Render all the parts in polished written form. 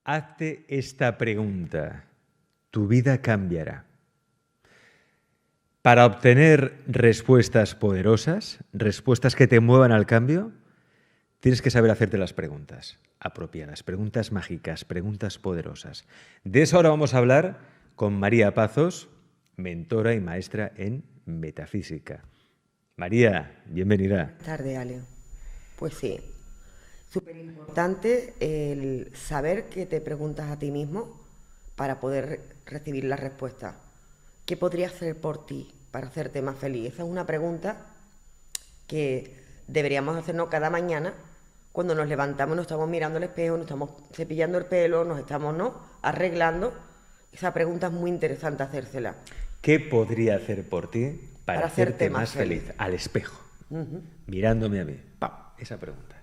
Hazte esta pregunta. Tu vida cambiará. Para obtener respuestas poderosas, respuestas que te muevan al cambio, tienes que saber hacerte las preguntas apropiadas, preguntas mágicas, preguntas poderosas. De eso ahora vamos a hablar con María Pazos, mentora y maestra en metafísica. María, bienvenida. Buenas tardes, Ale. Pues sí, súper importante el saber qué te preguntas a ti mismo para poder recibir la respuesta. ¿Qué podría hacer por ti para hacerte más feliz? Esa es una pregunta que deberíamos hacernos cada mañana cuando nos levantamos, nos estamos mirando al espejo, nos estamos cepillando el pelo, nos estamos arreglando. Esa pregunta es muy interesante hacérsela. ¿Qué podría hacer por ti para hacerte más feliz? Al espejo, mirándome a mí. ¡Pam! Esa pregunta.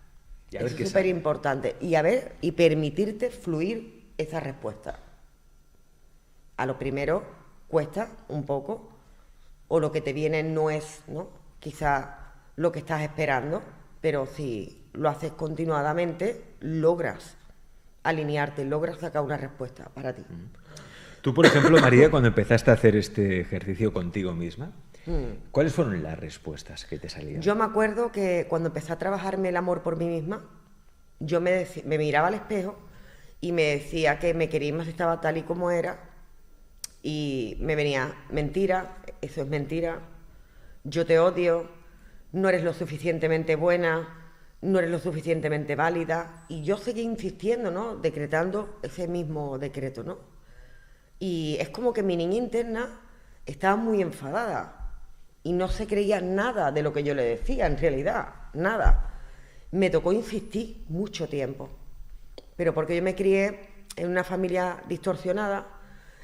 Y a ver Eso qué es súper sale. importante. Y permitirte fluir esa respuesta. A lo primero cuesta un poco, o lo que te viene no es, quizá lo que estás esperando, pero si lo haces continuadamente, logras alinearte, logras sacar una respuesta para ti. Tú, por ejemplo, María, cuando empezaste a hacer este ejercicio contigo misma, ¿cuáles fueron las respuestas que te salían? Yo me acuerdo que cuando empecé a trabajarme el amor por mí misma, yo me miraba al espejo y me decía que me quería más, estaba tal y como era, y me venía: mentira, eso es mentira, yo te odio, no eres lo suficientemente buena, no eres lo suficientemente válida. Y yo seguí insistiendo, decretando ese mismo decreto, Y es como que mi niña interna estaba muy enfadada y no se creía nada de lo que yo le decía, en realidad, nada. Me tocó insistir mucho tiempo, pero porque yo me crié en una familia distorsionada,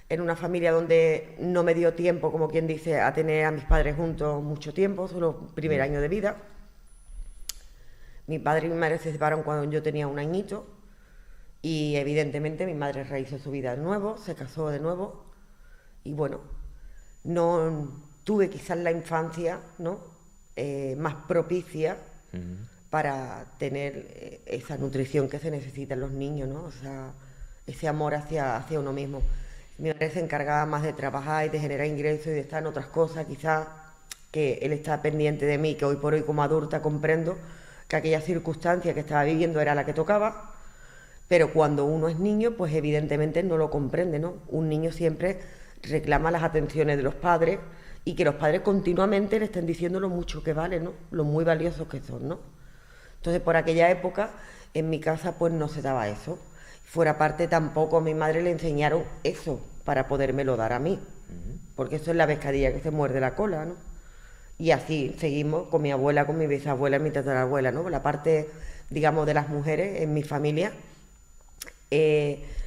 en una familia donde no me dio tiempo, como quien dice, a tener a mis padres juntos mucho tiempo, solo primer año de vida. Mi padre y mi madre se separaron cuando yo tenía un añito y evidentemente mi madre rehizo su vida de nuevo, se casó de nuevo y bueno, no tuve quizás la infancia más propicia para tener esa nutrición que se necesita en los niños, o sea, ese amor hacia uno mismo. Mi madre se encargaba más de trabajar y de generar ingresos y de estar en otras cosas, quizás que él está pendiente de mí, que hoy por hoy como adulta comprendo que aquella circunstancia que estaba viviendo era la que tocaba, pero cuando uno es niño, pues evidentemente no lo comprende, Un niño siempre reclama las atenciones de los padres y que los padres continuamente le estén diciendo lo mucho que valen, lo muy valiosos que son, Entonces, por aquella época, en mi casa, pues no se daba eso. Fuera parte, tampoco a mi madre le enseñaron eso para podérmelo dar a mí, porque eso es la pescadilla que se muerde la cola, Y así seguimos con mi abuela, con mi bisabuela, mi tatarabuela, La parte, digamos, de las mujeres en mi familia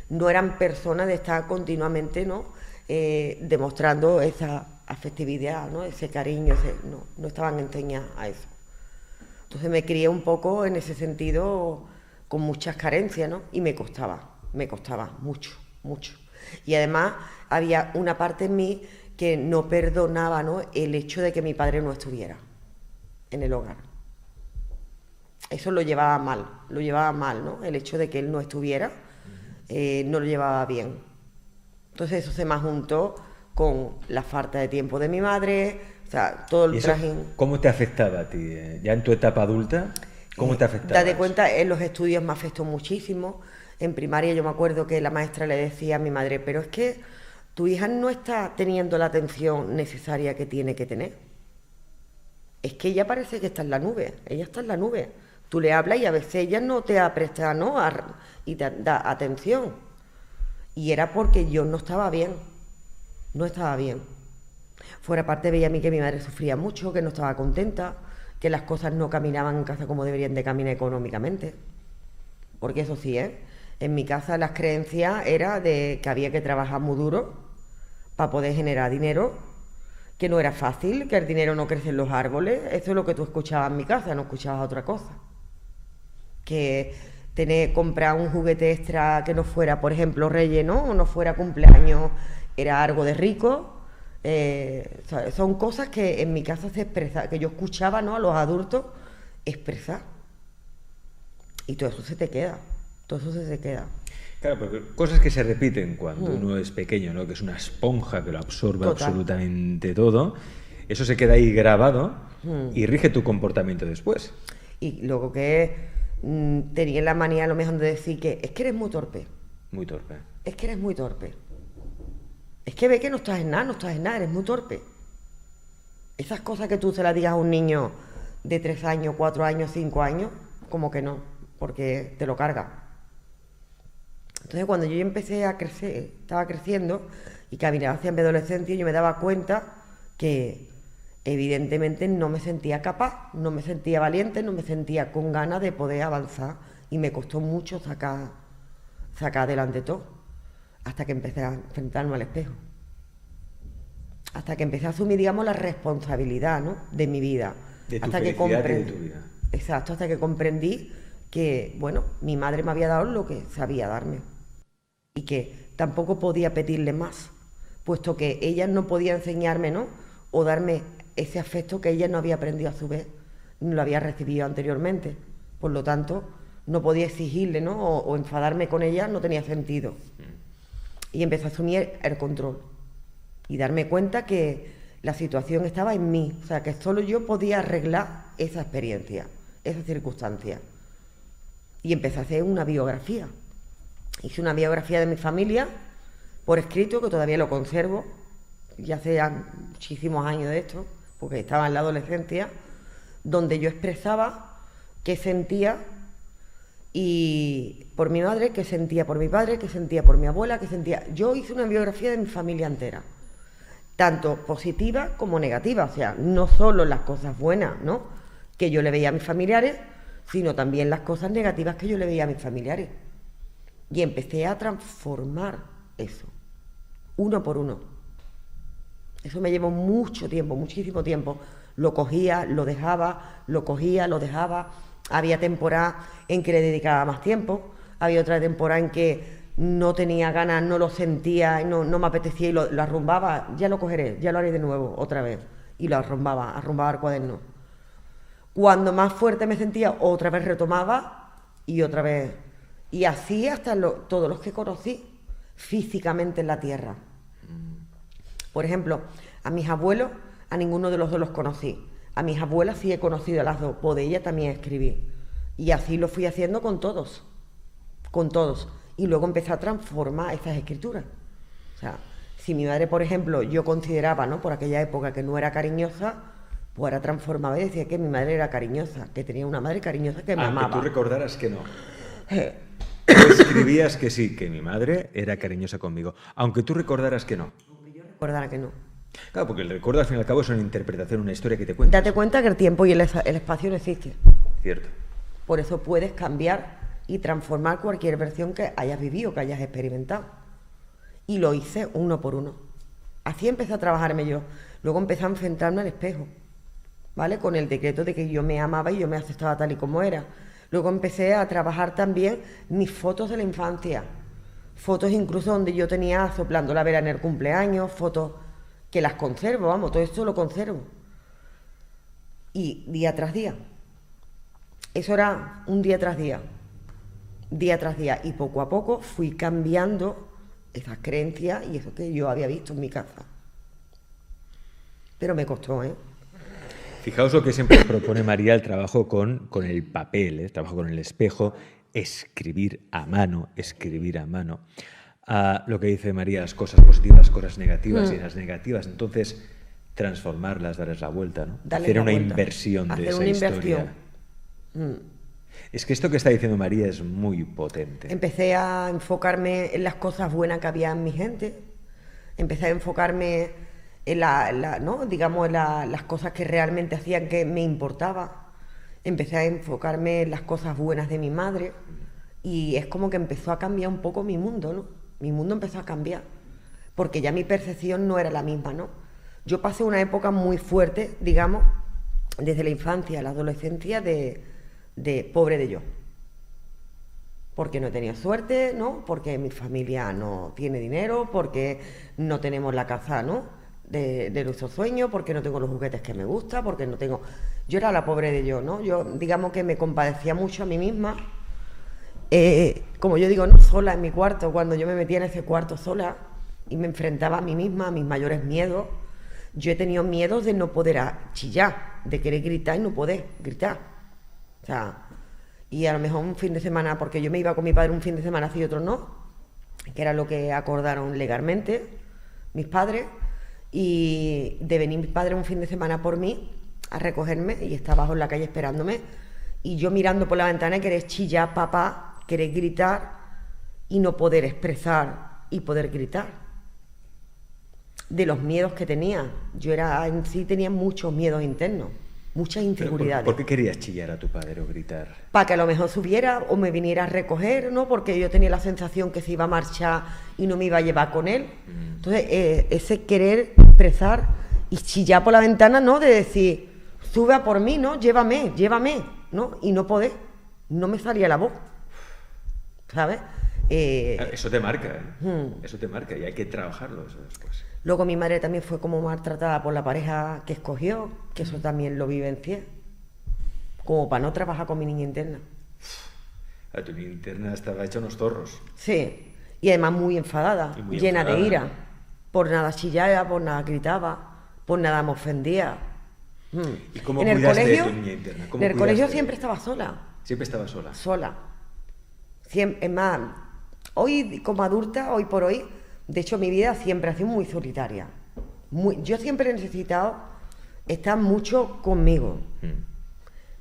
no eran personas de estar continuamente, demostrando esa afectividad, ese cariño, no estaban enseñadas a eso. Entonces me crié un poco en ese sentido con muchas carencias, y me costaba mucho, mucho. Y además había una parte en mí que no perdonaba, el hecho de que mi padre no estuviera en el hogar. Eso lo llevaba mal, El hecho de que él no estuviera, no lo llevaba bien. Entonces eso se me juntó con la falta de tiempo de mi madre, o sea, todo el trajín. ¿Cómo te afectaba a ti? ¿Ya en tu etapa adulta? ¿Cómo te afectaba? Date cuenta, en los estudios me afectó muchísimo. En primaria yo me acuerdo que la maestra le decía a mi madre: pero es que tu hija no está teniendo la atención necesaria que tiene que tener. Es que ella parece que está en la nube, ella está en la nube. Tú le hablas y a veces ella no te presta, y te da atención. Y era porque yo no estaba bien. Fuera parte veía a mí que mi madre sufría mucho, que no estaba contenta, que las cosas no caminaban en casa como deberían de caminar económicamente. Porque eso sí, en mi casa las creencias era de que había que trabajar muy duro para poder generar dinero, que no era fácil, que el dinero no crece en los árboles. Eso es lo que tú escuchabas en mi casa, no escuchabas otra cosa. Que comprar un juguete extra que no fuera, por ejemplo, relleno o no fuera cumpleaños, era algo de rico. Son cosas que en mi casa se expresan, que yo escuchaba, a los adultos expresar. Y todo eso se te queda. Claro, porque cosas que se repiten cuando uno es pequeño, ¿no? Que es una esponja que lo absorbe Total. absolutamente todo, eso se queda ahí grabado y rige tu comportamiento después. Y luego que tenía la manía a lo mejor de decir que es que eres muy torpe, Muy torpe. es que eres muy torpe. Es que ve que no estás en nada, no estás en nada, eres muy torpe. Esas cosas que tú se las digas a un niño de 3 años, 4 años, 5 años, como que no, porque te lo carga. Entonces cuando yo empecé a crecer, estaba creciendo y caminaba hacia mi adolescencia, yo me daba cuenta que evidentemente no me sentía capaz, no me sentía valiente, no me sentía con ganas de poder avanzar y me costó mucho sacar adelante todo, hasta que empecé a enfrentarme al espejo. Hasta que empecé a asumir, digamos, la responsabilidad, ¿no?, de mi vida. De tu hasta que felicidad y de tu vida. Exacto, hasta que comprendí que, bueno, mi madre me había dado lo que sabía darme y que tampoco podía pedirle más, puesto que ella no podía enseñarme, ¿no?, o darme ese afecto que ella no había aprendido a su vez, no lo había recibido anteriormente. Por lo tanto, no podía exigirle, ¿no?, o enfadarme con ella, no tenía sentido. Y empecé a asumir el control y darme cuenta que la situación estaba en mí, o sea, que solo yo podía arreglar esa experiencia, esa circunstancia. Y empecé a hacer una biografía. Hice una biografía de mi familia por escrito, que todavía lo conservo, ya hace ya muchísimos años de esto, porque estaba en la adolescencia, donde yo expresaba qué sentía y por mi madre, qué sentía por mi padre, qué sentía por mi abuela, qué sentía. Yo hice una biografía de mi familia entera, tanto positiva como negativa, o sea, no solo las cosas buenas, ¿no?, que yo le veía a mis familiares, sino también las cosas negativas que yo le veía a mis familiares. Y empecé a transformar eso, uno por uno. Eso me llevó mucho tiempo, muchísimo tiempo. Lo cogía, lo dejaba, lo cogía, lo dejaba. Había temporadas en que le dedicaba más tiempo, había otra temporada en que no tenía ganas, no lo sentía, no me apetecía y lo arrumbaba. Ya lo cogeré, ya lo haré de nuevo, otra vez. Y lo arrumbaba el cuaderno. Cuando más fuerte me sentía, otra vez retomaba y otra vez. Y así hasta todos los que conocí físicamente en la tierra. Por ejemplo, a mis abuelos, a ninguno de los dos los conocí. A mis abuelas sí he conocido a las dos, por de ella también escribí. Y así lo fui haciendo con todos. Y luego empecé a transformar esas escrituras. O sea, si mi madre, por ejemplo, yo consideraba, ¿no?, por aquella época que no era cariñosa, pues ahora transformaba y decía que mi madre era cariñosa, que tenía una madre cariñosa que me amaba. Que tú recordaras que no. Tú escribías que sí, que mi madre era cariñosa conmigo, aunque tú recordaras que no. Aunque yo recordara que no. Claro, porque el recuerdo al fin y al cabo es una interpretación, una historia que te cuenta. Date cuenta que el tiempo y el espacio no existen. Cierto. Por eso puedes cambiar y transformar cualquier versión que hayas vivido, que hayas experimentado. Y lo hice uno por uno. Así empecé a trabajarme yo. Luego empecé a enfrentarme al espejo, ¿vale?, con el decreto de que yo me amaba y yo me aceptaba tal y como era. Luego empecé a trabajar también mis fotos de la infancia. Fotos incluso donde yo tenía soplando la vela en el cumpleaños, fotos que las conservo, vamos, todo esto lo conservo. Y día tras día. Eso era un día tras día. Día tras día. Y poco a poco fui cambiando esas creencias y eso que yo había visto en mi casa. Pero me costó, ¿eh? Fijaos lo que siempre propone María, el trabajo con el papel, el trabajo con el espejo, escribir a mano. Lo que dice María, las cosas positivas, cosas negativas y las negativas, entonces transformarlas, darles la vuelta, ¿no? Hacer una inversión de esa historia. Es que esto que está diciendo María es muy potente. Empecé a enfocarme en las cosas buenas que había en mi gente, empecé a enfocarme en ¿no?, digamos, en las cosas que realmente hacían que me importaba. Empecé a enfocarme en las cosas buenas de mi madre y es como que empezó a cambiar un poco mi mundo, ¿no? Mi mundo empezó a cambiar porque ya mi percepción no era la misma, ¿no? Yo pasé una época muy fuerte, digamos, desde la infancia a la adolescencia de pobre de yo. Porque no he tenido suerte, ¿no? Porque mi familia no tiene dinero, porque no tenemos la casa, ¿no?, de nuestros sueños, porque no tengo los juguetes que me gustan, porque no tengo... Yo era la pobre de yo, ¿no? Yo, digamos que me compadecía mucho a mí misma como yo digo, no sola en mi cuarto, cuando yo me metía en ese cuarto sola y me enfrentaba a mí misma, a mis mayores miedos, yo he tenido miedos de no poder chillar, de querer gritar y no poder gritar. O sea, y a lo mejor un fin de semana, porque yo me iba con mi padre un fin de semana así y otro no, que era lo que acordaron legalmente mis padres, y de venir mi padre un fin de semana por mí a recogerme y estaba abajo en la calle esperándome, y yo mirando por la ventana y querer chillar, papá, querer gritar y no poder expresar y poder gritar. De los miedos que tenía. Yo en sí tenía muchos miedos internos, muchas inseguridades. ¿Por qué querías chillar a tu padre o gritar? Para que a lo mejor subiera o me viniera a recoger, ¿no? Porque yo tenía la sensación que se iba a marchar y no me iba a llevar con él. Entonces, ese querer expresar y chillar por la ventana, ¿no? De decir, sube a por mí, ¿no? Llévame, ¿no? Y no poder. No me salía la voz. ¿Sabes? Eso te marca, ¿eh? Eso te marca y hay que trabajarlo eso después. Luego mi madre también fue como maltratada por la pareja que escogió, que eso también lo vivencié, como para no trabajar con mi niña interna. Tu niña interna estaba hecha unos zorros. Sí, y además muy enfadada, llena de ira. Por nada chillaba, por nada gritaba, por nada me ofendía. ¿Y cómo cuidaste de tu niña interna? En el colegio siempre estaba sola. ¿Siempre estaba sola? Sola. Es más, hoy como adulta, hoy por hoy, de hecho mi vida siempre ha sido muy solitaria. Yo siempre he necesitado estar mucho conmigo.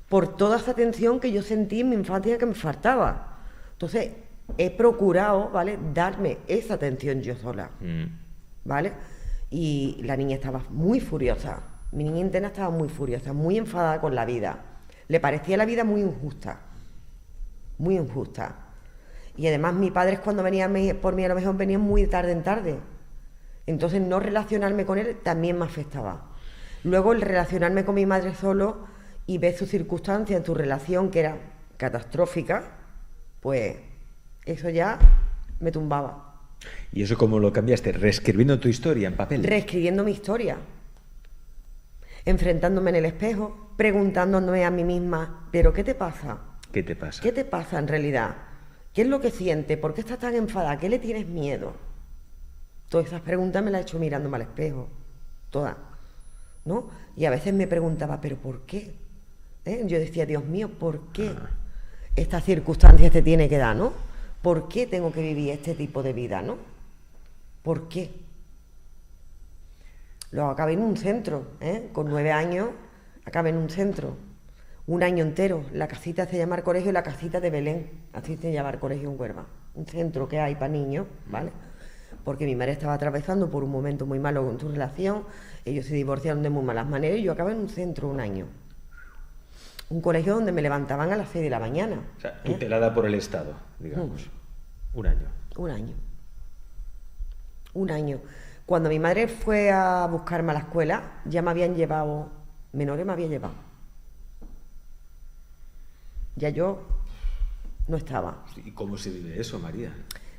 Por toda esa atención que yo sentí en mi infancia que me faltaba. Entonces, he procurado, ¿vale?, darme esa atención yo sola. ¿Vale? Y la niña estaba muy furiosa. Mi niña interna estaba muy furiosa, muy enfadada con la vida. Le parecía la vida muy injusta. Muy injusta. Y además mis padres cuando venían por mí a lo mejor venían muy tarde en tarde. Entonces no relacionarme con él también me afectaba. Luego el relacionarme con mi madre solo y ver sus circunstancias en su relación que era catastrófica, pues eso ya me tumbaba. ¿Y eso cómo lo cambiaste? ¿Reescribiendo tu historia en papel? Reescribiendo mi historia. Enfrentándome en el espejo, preguntándome a mí misma, ¿pero qué te pasa? ¿Qué te pasa? ¿Qué te pasa en realidad? ¿Qué es lo que sientes? ¿Por qué estás tan enfadada? ¿Qué le tienes miedo? Todas esas preguntas me las he hecho mirándome al espejo. Todas. ¿No? Y a veces me preguntaba, ¿pero por qué? Yo decía, Dios mío, ¿por qué esta circunstancia te tiene que dar, ¿no? ¿Por qué tengo que vivir este tipo de vida, ¿no? ¿Por qué? Luego acabé en un centro, con 9 años, acabé en un centro. Un año entero. La casita se llama el colegio, la casita de Belén. Así se llama el colegio en Huelva. Un centro que hay para niños, ¿vale? Porque mi madre estaba atravesando por un momento muy malo con su relación. Ellos se divorciaron de muy malas maneras y yo acabé en un centro un año. Un colegio donde me levantaban a las 6 de la mañana. O sea, tutelada por el Estado, digamos. Un año. Un año. Un año. Cuando mi madre fue a buscarme a la escuela, ya me habían llevado, menores me había llevado. Ya yo no estaba. ¿Y cómo se vive eso, María?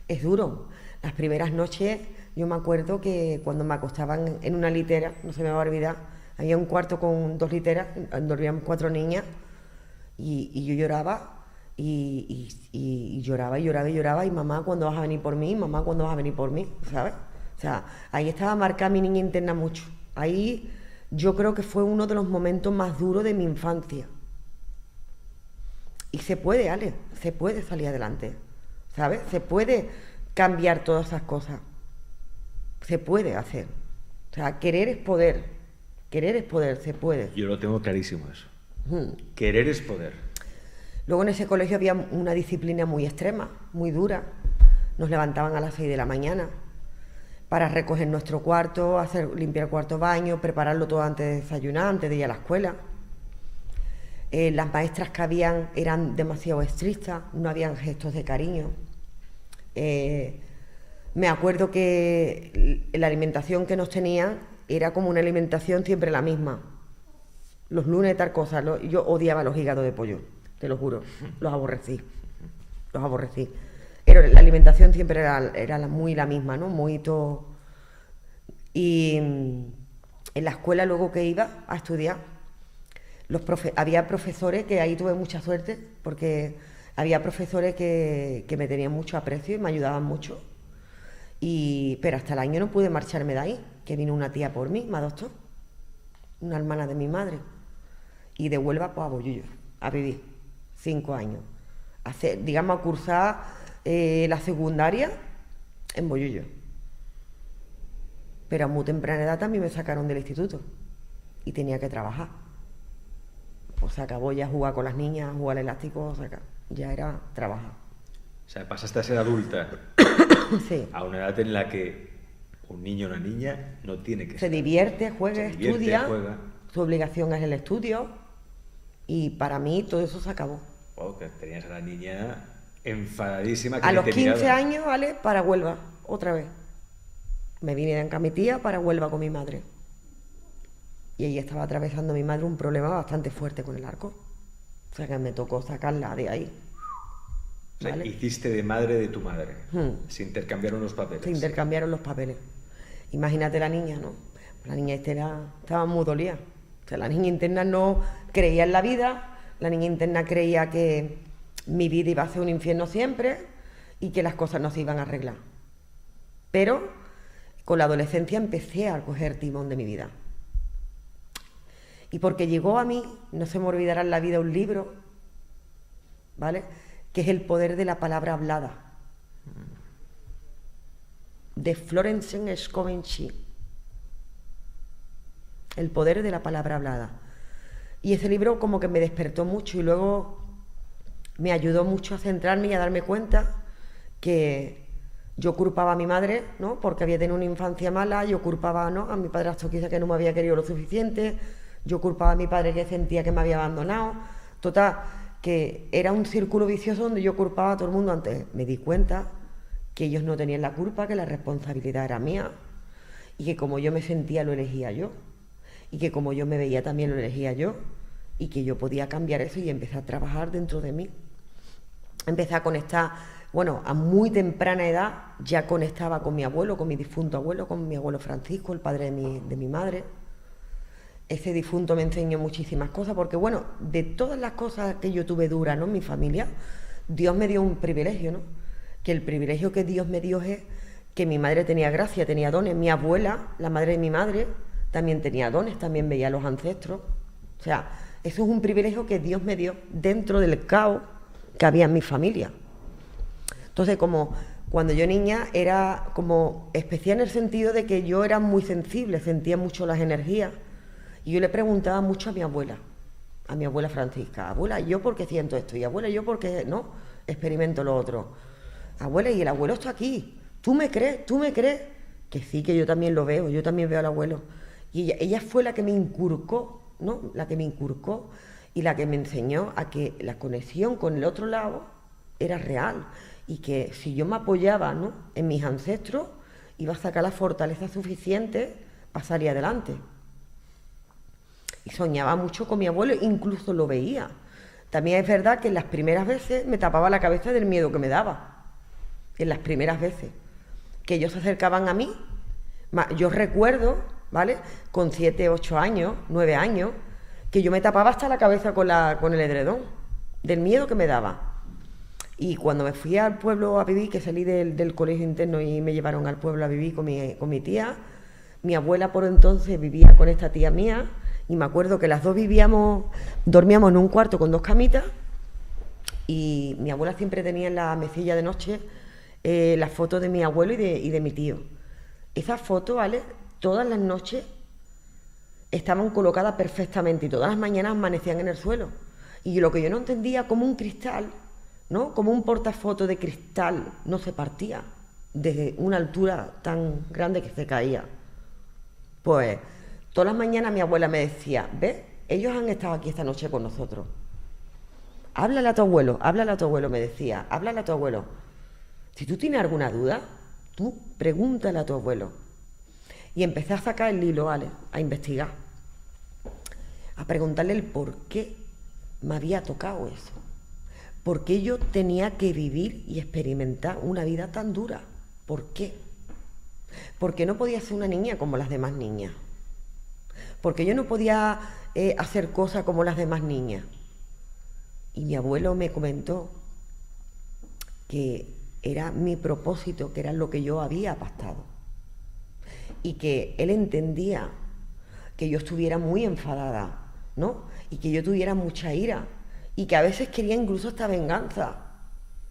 Es duro. Las primeras noches, yo me acuerdo que cuando me acostaban en una litera, no se me va a olvidar, había un cuarto con 2 literas, dormían 4 niñas, y yo lloraba, y lloraba, y lloraba, y lloraba, y mamá, ¿cuándo vas a venir por mí? Mamá, ¿cuándo vas a venir por mí? ¿Sabes? O sea, ahí estaba marcada mi niña interna mucho. Ahí yo creo que fue uno de los momentos más duros de mi infancia. Y se puede, Ale, se puede salir adelante, ¿sabes? Se puede cambiar todas esas cosas. Se puede hacer. O sea, querer es poder. Querer es poder, se puede. Yo lo tengo clarísimo eso. Querer es poder. Luego en ese colegio había una disciplina muy extrema, muy dura. Nos levantaban a las 6 de la mañana para recoger nuestro cuarto, limpiar el cuarto baño, prepararlo todo antes de desayunar, antes de ir a la escuela. Las maestras que habían eran demasiado estrictas, no habían gestos de cariño. Me acuerdo que la alimentación que nos tenían era como una alimentación siempre la misma. Los lunes tal cosa. Yo odiaba los hígados de pollo, te lo juro. Los aborrecí. Los aborrecí. Pero la alimentación siempre era muy la misma, ¿no? Muy todo. Y en la escuela luego que iba a estudiar, había profesores que ahí tuve mucha suerte porque Había profesores que me tenían mucho aprecio y me ayudaban mucho. Pero hasta el año no pude marcharme de ahí, que vino una tía por mí, me adoptó, una hermana de mi madre. Y de Huelva pues a Bollullo, a vivir 5 años. A cursar la secundaria en Bollullo. Pero a muy temprana edad también me sacaron del instituto y tenía que trabajar. Pues se acabó ya jugar con las niñas, jugar al elástico, ya era trabajar. O sea, pasaste a ser adulta Sí. a una edad en la que un niño o una niña no tiene que Se divierte, juega, estudia. Juega. Su obligación es el estudio. Y para mí todo eso se acabó. Wow, que tenías a la niña enfadadísima. A los 15 años, ¿vale? Para Huelva, otra vez. Me vine de mi tía para Huelva con mi madre. Y ahí estaba atravesando mi madre un problema bastante fuerte con el arco. O sea que me tocó sacarla de ahí. ¿Vale? O sea, ¿vale? hiciste de madre de tu madre. Se intercambiaron los papeles. Se intercambiaron los papeles. Imagínate la niña, ¿no? La niña estaba muy dolida. O sea, la niña interna no creía en la vida. La niña interna creía que mi vida iba a ser un infierno siempre y que las cosas no se iban a arreglar. Pero con la adolescencia empecé a coger timón de mi vida. Y porque llegó a mí, no se me olvidará en la vida un libro, ¿vale?, que es El poder de la palabra hablada, de Florence Scovenci. El poder de la palabra hablada. Y ese libro como que me despertó mucho y luego me ayudó mucho a centrarme y a darme cuenta que yo culpaba a mi madre, ¿no?, porque había tenido una infancia mala. Yo culpaba, ¿no?, a mi padrastro quizá que no me había querido lo suficiente. Yo culpaba a mi padre que sentía que me había abandonado. Total, que era un círculo vicioso donde yo culpaba a todo el mundo. Antes me di cuenta que ellos no tenían la culpa, que la responsabilidad era mía y que como yo me sentía lo elegía yo y que como yo me veía también lo elegía yo y que yo podía cambiar eso, y empecé a trabajar dentro de mí. Empecé a conectar, bueno, a muy temprana edad ya conectaba con mi abuelo, con mi difunto abuelo, con mi abuelo Francisco, el padre de mi madre. Ese difunto me enseñó muchísimas cosas, porque bueno, de todas las cosas que yo tuve duras, ¿no?, en mi familia, Dios me dio un privilegio, ¿no? Que el privilegio que Dios me dio es que mi madre tenía gracia, tenía dones. Mi abuela, la madre de mi madre, también tenía dones, también veía a los ancestros. O sea, eso es un privilegio que Dios me dio dentro del caos que había en mi familia. Entonces, como cuando yo niña era como especial en el sentido de que yo era muy sensible, sentía mucho las energías. Y yo le preguntaba mucho a mi abuela Francisca: abuela, ¿yo por qué siento esto? Y abuela, ¿yo por qué no experimento lo otro? Abuela, y el abuelo está aquí. ¿Tú me crees? ¿Tú me crees? Que sí, que yo también lo veo, yo también veo al abuelo. Y ella fue la que me inculcó, ¿no? La que me inculcó y la que me enseñó a que la conexión con el otro lado era real. Y que si yo me apoyaba, ¿no?, en mis ancestros, iba a sacar la fortaleza suficiente para salir adelante. Y soñaba mucho con mi abuelo, incluso lo veía. También es verdad que en las primeras veces me tapaba la cabeza del miedo que me daba. En las primeras veces que ellos se acercaban a mí, yo recuerdo, ¿vale?, con 7, 8 años, 9 años, que yo me tapaba hasta la cabeza con el edredón, del miedo que me daba. Y cuando me fui al pueblo a vivir, que salí del colegio interno y me llevaron al pueblo a vivir con mi tía, mi abuela por entonces vivía con esta tía mía. Y me acuerdo que las dos dormíamos en un cuarto con 2 camitas, y mi abuela siempre tenía en la mesilla de noche las fotos de mi abuelo y de mi tío. Esas fotos, ¿vale?, todas las noches estaban colocadas perfectamente y todas las mañanas amanecían en el suelo. Y lo que yo no entendía, como un cristal, ¿no?, como un portafoto de cristal no se partía desde una altura tan grande que se caía. Pues todas las mañanas mi abuela me decía: ¿ves? Ellos han estado aquí esta noche con nosotros. Háblale a tu abuelo, me decía, háblale a tu abuelo. Si tú tienes alguna duda, tú pregúntale a tu abuelo. Y empecé a sacar el hilo, ¿vale?, a investigar, a preguntarle el por qué me había tocado eso. ¿Por qué yo tenía que vivir y experimentar una vida tan dura? ¿Por qué? Porque no podía ser una niña como las demás niñas. Porque yo no podía hacer cosas como las demás niñas. Y mi abuelo me comentó que era mi propósito, que era lo que yo había pactado. Y que él entendía que yo estuviera muy enfadada, ¿no? Y que yo tuviera mucha ira. Y que a veces quería incluso hasta venganza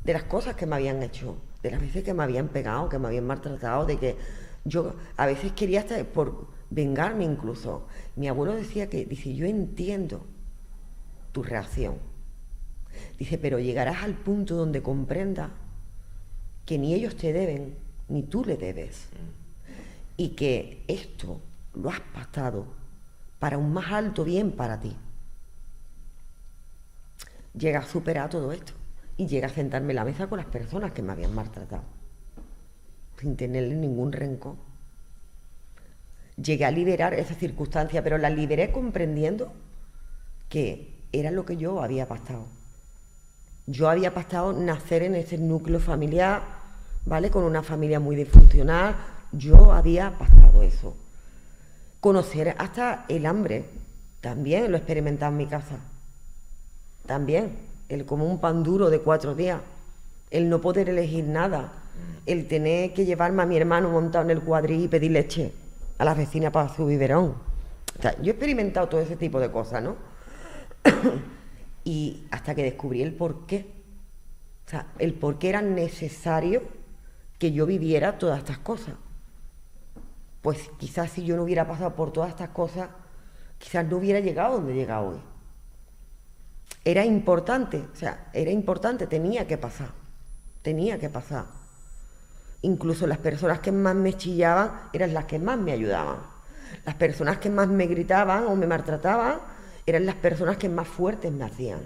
de las cosas que me habían hecho, de las veces que me habían pegado, que me habían maltratado, de que yo a veces quería hasta por vengarme incluso. Mi abuelo decía que, dice, yo entiendo tu reacción. Dice, pero llegarás al punto donde comprendas que ni ellos te deben, ni tú le debes. Y que esto lo has pactado para un más alto bien para ti. Llega a superar todo esto y llega a sentarme en la mesa con las personas que me habían maltratado, sin tenerle ningún rencor. Llegué a liberar esa circunstancia, pero la liberé comprendiendo que era lo que yo había pactado. Yo había pactado nacer en ese núcleo familiar, ¿vale? Con una familia muy disfuncional. Yo había pactado eso. Conocer hasta el hambre, también lo he experimentado en mi casa. También, el comer un pan duro de 4 días, el no poder elegir nada, el tener que llevarme a mi hermano montado en el cuadril y pedir leche a las vecinas para su biberón. O sea, yo he experimentado todo ese tipo de cosas, ¿no? Y hasta que descubrí el porqué. O sea, el porqué era necesario que yo viviera todas estas cosas. Pues quizás si yo no hubiera pasado por todas estas cosas, quizás no hubiera llegado donde he llegado hoy. Era importante, o sea, era importante, tenía que pasar. Incluso las personas que más me chillaban eran las que más me ayudaban. Las personas que más me gritaban o me maltrataban eran las personas que más fuertes me hacían.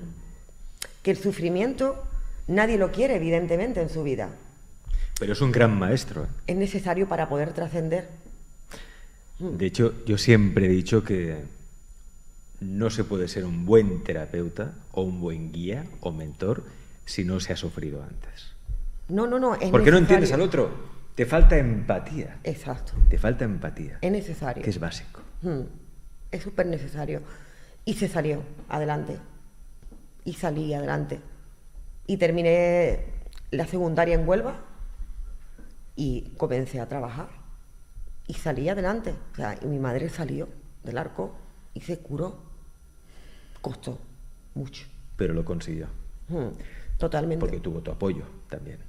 Que el sufrimiento nadie lo quiere, evidentemente, en su vida. Pero es un gran maestro. Es necesario para poder trascender. De hecho, yo siempre he dicho que no se puede ser un buen terapeuta o un buen guía o mentor si no se ha sufrido antes. No, es ¿Por qué no necesario. entiendes al otro? Te falta empatía. Exacto. Te falta empatía. Es necesario. Que es básico. Es súper necesario. Y se salió adelante. Y salí adelante. Y terminé la secundaria en Huelva y comencé a trabajar. Y salí adelante. O sea, y mi madre salió del arco y se curó. Costó mucho. Pero lo consiguió. Totalmente. Porque tuvo tu apoyo también.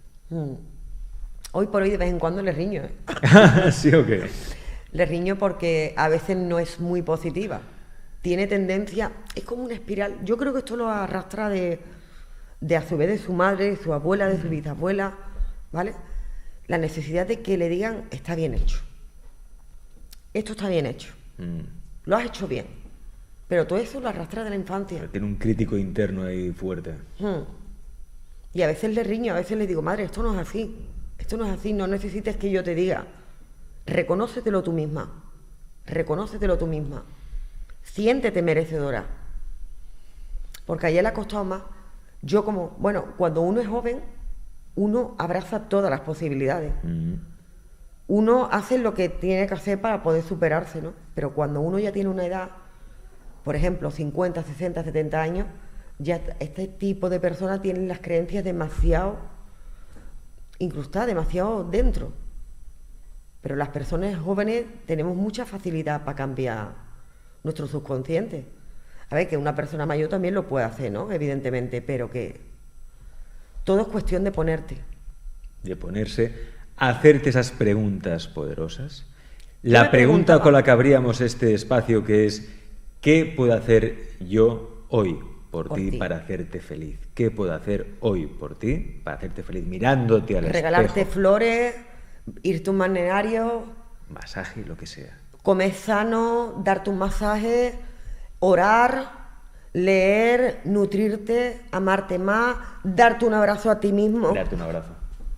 Hoy por hoy de vez en cuando le riño. ¿Sí o qué? Le riño porque a veces no es muy positiva. Tiene tendencia, es como una espiral. Yo creo que esto lo arrastra de a su vez de su madre, de su abuela, de su bisabuela, ¿vale? La necesidad de que le digan, está bien hecho. Esto está bien hecho. Lo has hecho bien. Pero todo eso lo arrastra de la infancia. Tiene un crítico interno ahí fuerte. Y a veces le riño, a veces le digo, madre, esto no es así. Esto no es así, no necesites que yo te diga. Reconócetelo tú misma. Reconócetelo tú misma. Siéntete merecedora. Porque a ella le ha costado más. Yo como, bueno, cuando uno es joven, uno abraza todas las posibilidades. Uno hace lo que tiene que hacer para poder superarse, ¿no? Pero cuando uno ya tiene una edad, por ejemplo, 50, 60, 70 años, ya este tipo de personas tienen las creencias demasiado incrustadas, demasiado dentro. Pero las personas jóvenes tenemos mucha facilidad para cambiar nuestro subconsciente. A ver, que una persona mayor también lo puede hacer, ¿no? Evidentemente, pero que todo es cuestión de ponerte. De ponerse, a hacerte esas preguntas poderosas. La pregunta con la que abríamos este espacio, que es, ¿qué puedo hacer yo hoy por ti para hacerte feliz? ¿Qué puedo hacer hoy por ti para hacerte feliz? Mirándote al espejo. Regalarte flores, irte a un balneario, masaje, lo que sea. Comer sano, darte un masaje, orar, leer, nutrirte, amarte más, darte un abrazo a ti mismo. Darte un abrazo.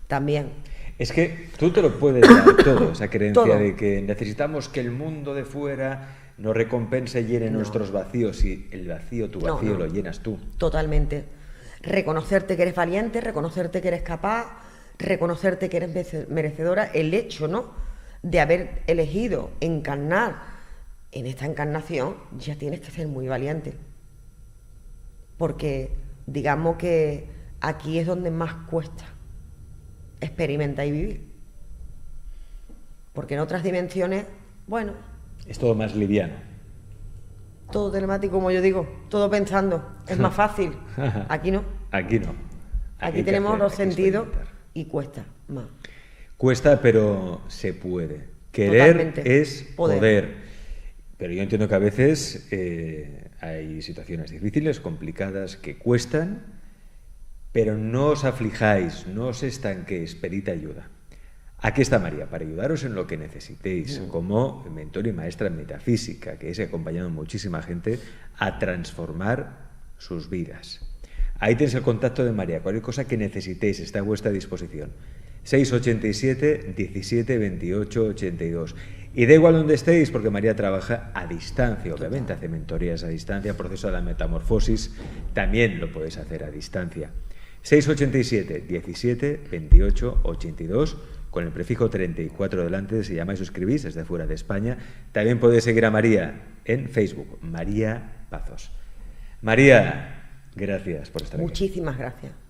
También. Es que tú te lo puedes dar todo, esa creencia Todo. de que necesitamos que el mundo de fuera nos recompense y llene nuestros vacíos, y el vacío, tu vacío, lo llenas tú. Totalmente. Reconocerte que eres valiente, reconocerte que eres capaz, reconocerte que eres merecedora, el hecho, ¿no?, de haber elegido encarnar en esta encarnación, ya tienes que ser muy valiente. Porque digamos que aquí es donde más cuesta experimenta y vivir. Porque en otras dimensiones, bueno... Es todo más liviano. Todo telemático, como yo digo, todo pensando. Es más fácil. Aquí no. Aquí no. Aquí tenemos los sentidos y cuesta más. Cuesta, pero se puede. Querer Totalmente. es poder. Pero yo entiendo que a veces hay situaciones difíciles, complicadas, que cuestan, pero no os aflijáis, no os estanquéis, pedid ayuda. Aquí está María, para ayudaros en lo que necesitéis, como mentor y maestra en metafísica, que es acompañando a muchísima gente a transformar sus vidas. Ahí tenéis el contacto de María, cualquier cosa que necesitéis está a vuestra disposición. 687 17 28 82. Y da igual donde estéis, porque María trabaja a distancia, obviamente, hace mentorías a distancia, proceso de la metamorfosis, también lo podéis hacer a distancia. 687 17 28 82, con el prefijo 34 delante, si llamáis o escribís desde fuera de España. También podéis seguir a María en Facebook, María Pazos. María, gracias por estar aquí. Muchísimas gracias.